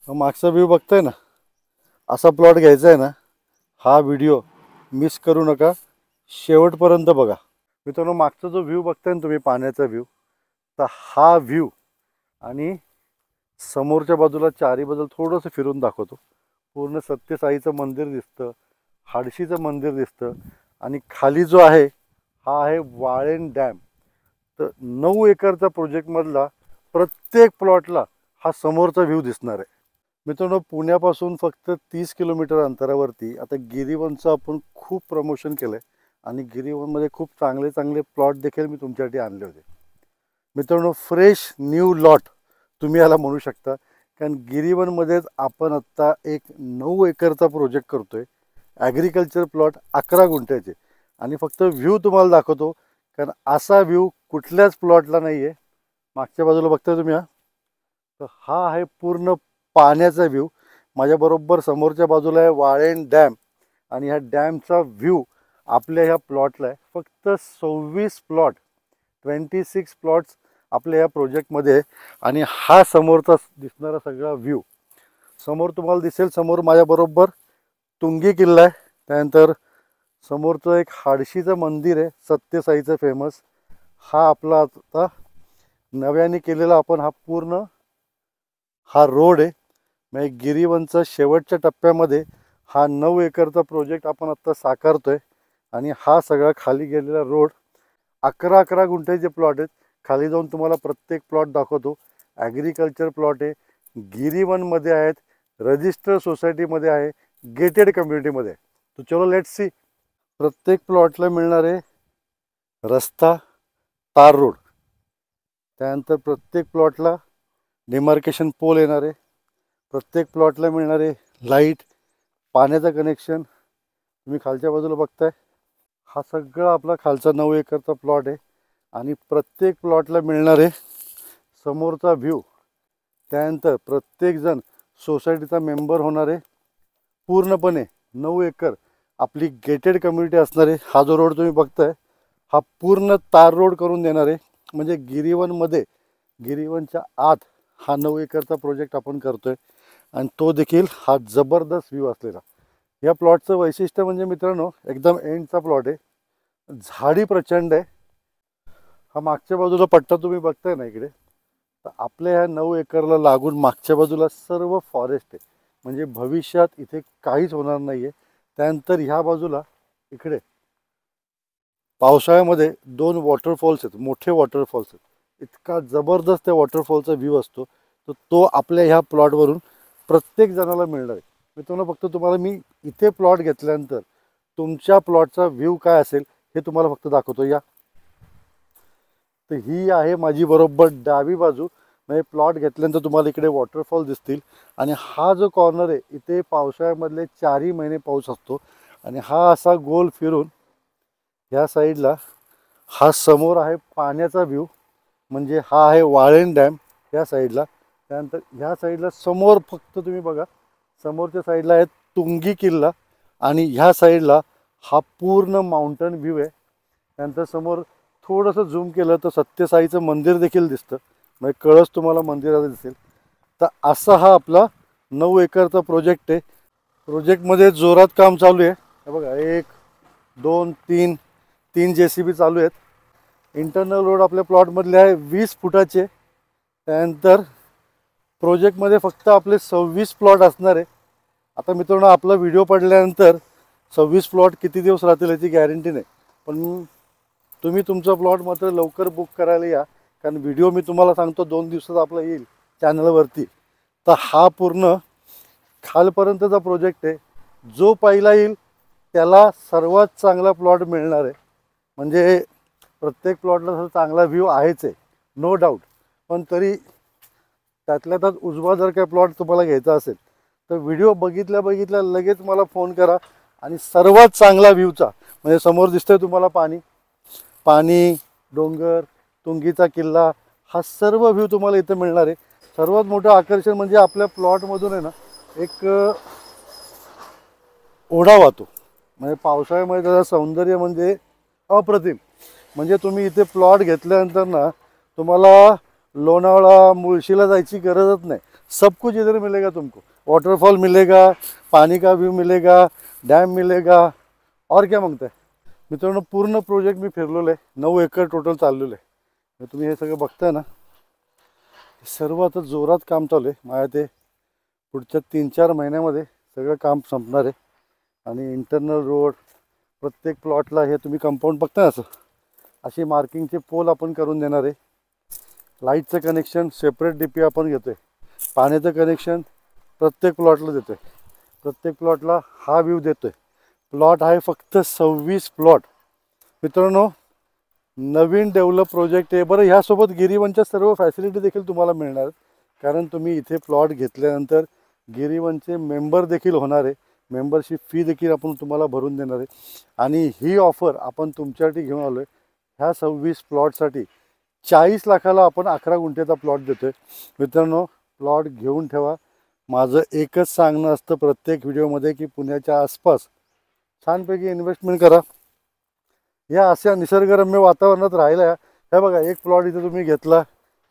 मागचा व्ह्यू बघताय ना, असा प्लॉट घ्यायचा आहे ना, हा व्हिडिओ मिस करू नका, शेवटपर्यंत बघा. मित्रांनो, मागचा जो व्ह्यू बघताय ना तुम्ही, पाण्याचा व्ह्यू, तर हा व्ह्यू आणि समोरच्या बाजूला चारी बाजूला थोडंसं फिरून दाखवतो. पूर्ण सत्यसाईचं मंदिर दिसतं, हाडशीचं मंदिर दिसतं आणि खाली जो आहे हा आहे वाळेन डॅम. तर 9 एकरचा प्रोजेक्टमधला प्रत्येक प्लॉटला हा समोरचा व्ह्यू दिसणार आहे. मित्रांनो, पुण्यापासून फक्त 30 किलोमीटर अंतरावरती आता गिरीवनचं आपण खूप प्रमोशन केलं आहे आणि गिरीवनमध्ये खूप चांगले चांगले प्लॉट देखील मी तुमच्यासाठी आणले होते. मित्रांनो, फ्रेश न्यू लॉट तुम्ही याला म्हणू शकता, कारण गिरीवनमध्येच आपण आत्ता एक 9 एकरचा प्रोजेक्ट करतो आहे. ॲग्रिकल्चर प्लॉट 11 गुंठ्याचे आणि फक्त व्ह्यू तुम्हाला दाखवतो, कारण असा व्ह्यू कुठल्याच प्लॉटला नाही आहे. मागच्या बाजूला बघताय तुम्ही, तर हा आहे पूर्ण पाण्याचा व्ह्यू. माझ्याबरोबर समोरच्या बाजूला आहे वाळेन डॅम आणि ह्या डॅमचा व्ह्यू आपल्या ह्या प्लॉटला आहे. फक्त 26 प्लॉट, 26 प्लॉट्स आपल्या या प्रोजेक्टमध्ये आहे. आणि हा समोरचा दिसणारा सगळा व्ह्यू समोर तुम्हाला दिसेल. समोर माझ्याबरोबर तुंगी किल्ला आहे, त्यानंतर समोरचं एक हाडशीचं मंदिर आहे सत्यसाईचं फेमस. हा आपला आता नव्याने केलेला आपण हा पूर्ण हा रोड आहे. म्हणजे गिरीवनचा शेवटच्या टप्प्यामध्ये हा 9 एकरचा प्रोजेक्ट आपण आत्ता साकारतोय. आणि हा सगळा खाली गेलेला रोड 11 गुंठ्याचे प्लॉट आहेत. खाली जाऊन तुम्हाला प्रत्येक प्लॉट दाखवतो. ॲग्रिकल्चर प्लॉट आहे, गिरीवनमध्ये आहेत, रजिस्टर सोसायटीमध्ये आहे, गेटेड कम्युनिटीमध्ये आहे. तो चलो लेट्स सी. प्रत्येक प्लॉटला मिळणारे रस्ता, तार रोड, त्यानंतर प्रत्येक प्लॉटला डिमार्केशन पोल येणार आहे, प्रत्येक प्लॉटला मिळणारे लाईट, पाण्याचं कनेक्शन. तुम्ही खालच्या बाजूला बघताय, हा सगळा आपला खालचा 9 एकरचा प्लॉट आहे. आणि प्रत्येक प्लॉटला मिळणारे समोरचा व्ह्यू, त्यानंतर प्रत्येकजण सोसायटीचा मेंबर होणार आहे. पूर्णपणे 9 एकर आपली गेटेड कम्युनिटी असणार आहे. हा जो रोड तुम्ही बघताय हा पूर्ण तार रोड करून देणार आहे. म्हणजे गिरीवनमध्ये, गिरीवनच्या आत हा 9 एकरचा प्रोजेक्ट आपण करतोय आणि तो देखील हा जबरदस्त व्ह्यू असलेला. या प्लॉटचं वैशिष्ट्य म्हणजे मित्रांनो, एकदम एंडचा प्लॉट आहे, झाडी प्रचंड आहे. हा मागच्या बाजूला पट्टा तुम्ही बघताय ना इकडे, तर आपल्या ह्या 9 एकरला लागून मागच्या बाजूला सर्व फॉरेस्ट आहे. म्हणजे भविष्यात इथे काहीच होणार नाही आहे. त्यानंतर ह्या बाजूला इकडे पावसाळ्यामध्ये 2 वॉटरफॉल्स आहेत, मोठे वॉटरफॉल्स आहेत. इतका जबरदस्त त्या वॉटरफॉलचा व्ह्यू असतो. तर तो आपल्या ह्या प्लॉटवरून प्रत्येक जणाला मिळणार आहे. मित्रांनो, फक्त तुम्हाला मी इथे प्लॉट घेतल्यानंतर तुमच्या प्लॉटचा व्ह्यू काय असेल हे तुम्हाला फक्त दाखवतो. या, तर ही आहे माझी बरोबर डावी बाजू. म्हणजे प्लॉट घेतल्यानंतर तुम्हाला इकडे वॉटरफॉल दिसतील. आणि हा जो कॉर्नर आहे, इथे पावसाळ्यामधले 4ही महिने पाऊस असतो. आणि हा असा गोल फिरून ह्या साईडला हा समोर आहे पाण्याचा व्ह्यू. म्हणजे हा आहे वाळेन डॅम ह्या साईडला. त्यानंतर ह्या साईडला समोर फक्त तुम्ही बघा, समोरच्या साईडला आहे तुंगी किल्ला आणि ह्या साईडला हा पूर्ण माउंटन व्ह्यू आहे. त्यानंतर समोर थोडंसं झूम केलं तर सत्यसाईचं मंदिर देखील दिसतं. म्हणजे कळस तुम्हाला मंदिराचं दिसेल. तर असा हा आपला 9 एकरचा प्रोजेक्ट आहे. प्रोजेक्टमध्ये जोरात काम चालू आहे. हे बघा, 1 2 3 JCB चालू आहेत. इंटरनल रोड आपल्या प्लॉटमधले आहे 20 फुटाचे. त्यानंतर प्रोजेक्टमध्ये फक्त आपले 26 प्लॉट असणार आहे. आता मित्रांनो, आपला व्हिडिओ पडल्यानंतर 26 प्लॉट किती दिवस राहतील याची गॅरंटी नाही, पण तुम्ही तुमचा प्लॉट मात्र लवकर बुक करायला या, कारण व्हिडिओ मी तुम्हाला सांगतो 2 दिवसात आपला येईल चॅनलवरती. तर हा पूर्ण खालपर्यंतचा प्रोजेक्ट आहे. जो पहिला येईल त्याला सर्वात चांगला प्लॉट मिळणार आहे. म्हणजे प्रत्येक प्लॉटला चांगला व्ह्यू आहेच आहे, नो डाऊट. पण तरी त्यातल्या त्यात उजवा जर काय प्लॉट तुम्हाला घ्यायचा असेल तर व्हिडिओ बघितल्या लगेच मला फोन करा. आणि सर्वात चांगला व्ह्यूचा, म्हणजे समोर दिसतंय तुम्हाला पाणी, डोंगर, तुंगीचा किल्ला, हा सर्व व्ह्यू तुम्हाला इथं मिळणार आहे. सर्वात मोठं आकर्षण म्हणजे आपल्या प्लॉटमधून आहे ना एक ओढा वाहतो. म्हणजे पावसाळ्यामध्ये त्याचं सौंदर्य म्हणजे अप्रतिम. म्हणजे तुम्ही इथे प्लॉट घेतल्यानंतर ना तुम्हाला लोणावळा, मुळशीला जायची गरजच नाही. सब कुछ इधर मिलेगा तुमको। वाटरफॉल मिलेगा, पानी का व्यू मिलेगा, डॅम मिलेगा, और क्या मागताय मित्रांनो। पूर्ण प्रोजेक्ट मी फिरलेलो आहे, 9 एकर टोटल चाललेलं आहे। तुम्ही हे सगळं बघताय ना, सर्व आता जोरात काम चालू आहे। माझ्या ते पुढच्या 3-4 महिन्यामध्ये सगळं काम संपणार आहे। आणि इंटरनल रोड प्रत्येक प्लॉटला हे तुम्ही कंपाऊंड बघताय असं, अशी मार्किंगचे पोल आपण करून देणार आहे। लाईटचं कनेक्शन सेपरेट डीपी आपण घेतोय, पाण्याचं कनेक्शन प्रत्येक प्लॉटला देतोय, प्रत्येक प्लॉटला हा व्ह्यू देतोय। प्लॉट आहे फक्त 26 प्लॉट मित्रांनो, नवीन डेव्हलप प्रोजेक्ट आहे। बरं, ह्यासोबत गिरीवनच्या सर्व फॅसिलिटी देखील तुम्हाला मिळणार आहेत, कारण तुम्ही इथे प्लॉट घेतल्यानंतर गिरीवनचे मेंबर देखील होणार आहे। मेंबरशिप फी देखील आपण तुम्हाला भरून देणार आहे। आणि ही ऑफर आपण तुमच्यासाठी घेऊन आलो आहे। ह्या 26 प्लॉटसाठी 40 लाखाला आपण 11 गुंठेचा प्लॉट देतोय मित्रांनो। प्लॉट घेऊन ठेवा। माझं एकच सांगणं असतं प्रत्येक व्हिडिओमध्ये की पुण्याच्या आसपास छानपैकी इन्व्हेस्टमेंट करा। या अशा निसर्गरम्य वातावरणात राहिला। हे बघा, एक प्लॉट इथे तुम्ही घेतला,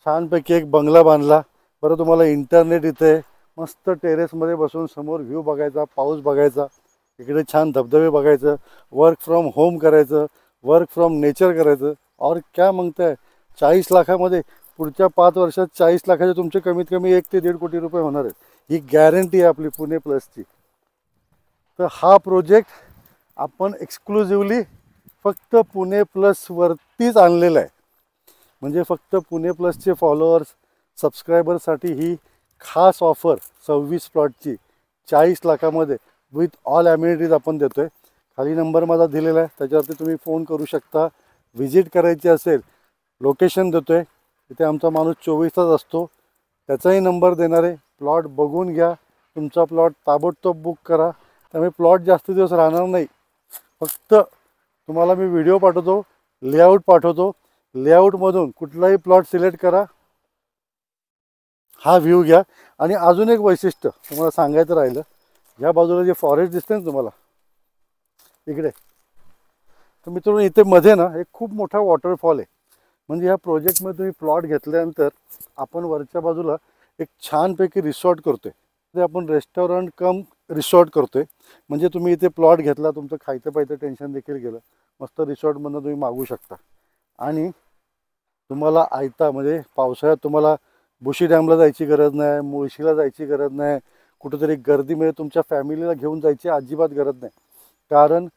छानपैकी एक बंगला बांधला। बरं, तुम्हाला इंटरनेट इथे, मस्त टेरेसमध्ये बसून समोर व्ह्यू बघायचा, पाऊस बघायचा, इकडे छान धबधबे बघायचं, वर्क फ्रॉम होम करायचं, वर्क फ्रॉम नेचर करायचं, और क्या मागताय। 40 लाखामध्ये पुढच्या 5 वर्षात 40 लाखाचे तुमचे कमीत कमी 1 ते 1.5 कोटी रुपये होणार आहेत। ही गॅरंटी आहे आपली पुणे प्लसची। तर हा प्रोजेक्ट आपण एक्सक्लुझिव्हली फक्त पुणे प्लसवरतीच आणलेला आहे। म्हणजे फक्त पुणे प्लसचे फॉलोअर्स, सबस्क्रायबरसाठी ही खास ऑफर 26 प्लॉटची 40 लाखामध्ये विथ ऑल ॲम्युनिटीज आपण देतो आहे। खाली नंबर माझा दिलेला आहे, त्याच्यावरती तुम्ही फोन करू शकता। व्हिजिट करायची असेल, लोकेशन देतो आहे, इथे आमचा माणूस 24 तास असतो, त्याचाही नंबर देणार आहे। प्लॉट बघून घ्या, तुमचा प्लॉट ताबडतोब बुक करा। त्यामुळे प्लॉट जास्त दिवस राहणार नाही। फक्त तुम्हाला मी व्हिडिओ पाठवतो, लेआउट पाठवतो, लेआउटमधून कुठलाही प्लॉट सिलेक्ट करा, हा व्ह्यू घ्या। आणि अजून एक वैशिष्ट्य तुम्हाला सांगायचं राहिलं, या बाजूला जे फॉरेस्ट दिसते ना तुम्हाला इकडे, तर मित्रांनो इथे मध्ये ना एक खूप मोठा वॉटरफॉल आहे। म्हणजे ह्या प्रोजेक्टमध्ये तुम्ही प्लॉट घेतल्यानंतर आपण वरच्या बाजूला एक छानपैकी रिसॉर्ट करतोय। ते आपण रेस्टॉरंट कम रिसॉर्ट करतोय। म्हणजे तुम्ही इथे प्लॉट घेतला, तुमचं खायचं प्यायचं टेन्शन देखील गेलं, मस्त रिसॉर्टमधून तुम्ही मागू शकता। आणि तुम्हाला आयता म्हणजे पावसाळ्यात तुम्हाला बुशी डॅमला जायची गरज नाही, मुळशीला जायची गरज नाही, कुठेतरी गर्दीमध्ये तुमच्या फॅमिलीला घेऊन जायची अजिबात गरज नाही। कारण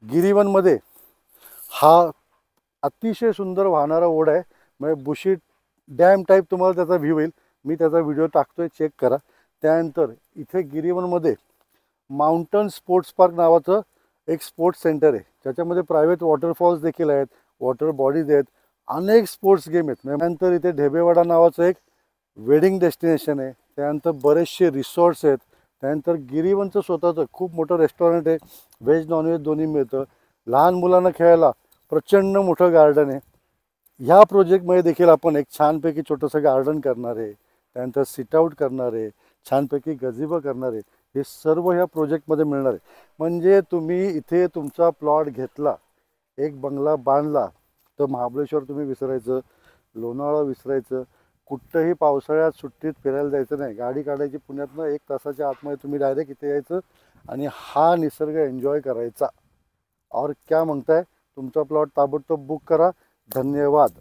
गिरीवनमध्ये हा अतिशय सुंदर वाहणारा ओढा आहे। म्हणजे बुशी डॅम टाईप तुम्हाला त्याचा व्ह्यू येईल। मी त्याचा व्हिडिओ टाकतोय, चेक करा। त्यानंतर इथे गिरीवनमध्ये माउंटन स्पोर्ट्स पार्क नावाचं एक स्पोर्ट्स सेंटर आहे, ज्याच्यामध्ये प्रायव्हेट वॉटरफॉल्स देखील आहेत, वॉटर बॉडीज आहेत, अनेक स्पोर्ट्स गेम आहेत। त्यानंतर इथे ढेबेवाडा नावाचं एक वेडिंग डेस्टिनेशन आहे, त्यानंतर बरेचसे रिसॉर्ट्स आहेत, त्यानंतर गिरीवनचं स्वतःचं खूप मोठं रेस्टॉरंट आहे, व्हेज नॉनव्हेज दोन्ही मिळतं। लहान मुलांना खेळायला प्रचंड मोठं गार्डन आहे। ह्या प्रोजेक्टमध्ये देखील आपण एक छानपैकी छोटंसं गार्डन करणार आहे, त्यानंतर सिटआउट करणार आहे, छानपैकी गझिबो करणार आहे। हे सर्व ह्या प्रोजेक्टमध्ये मिळणार आहे। म्हणजे तुम्ही इथे तुमचा प्लॉट घेतला, एक बंगला बांधला, तर महाबळेश्वर तुम्ही विसरायचं, लोणावळा विसरायचं, कुठंही पावसाळ्यात सुट्टीत फिरायला जायचं नाही। गाडी काढायची पुण्यातनं, 1 तासाच्या आतमध्ये तुम्ही डायरेक्ट इथे यायचं आणि हा निसर्ग एन्जॉय करायचा। और क्या मागताय, तुमचा प्लॉट ताबडतोब बुक करा। धन्यवाद।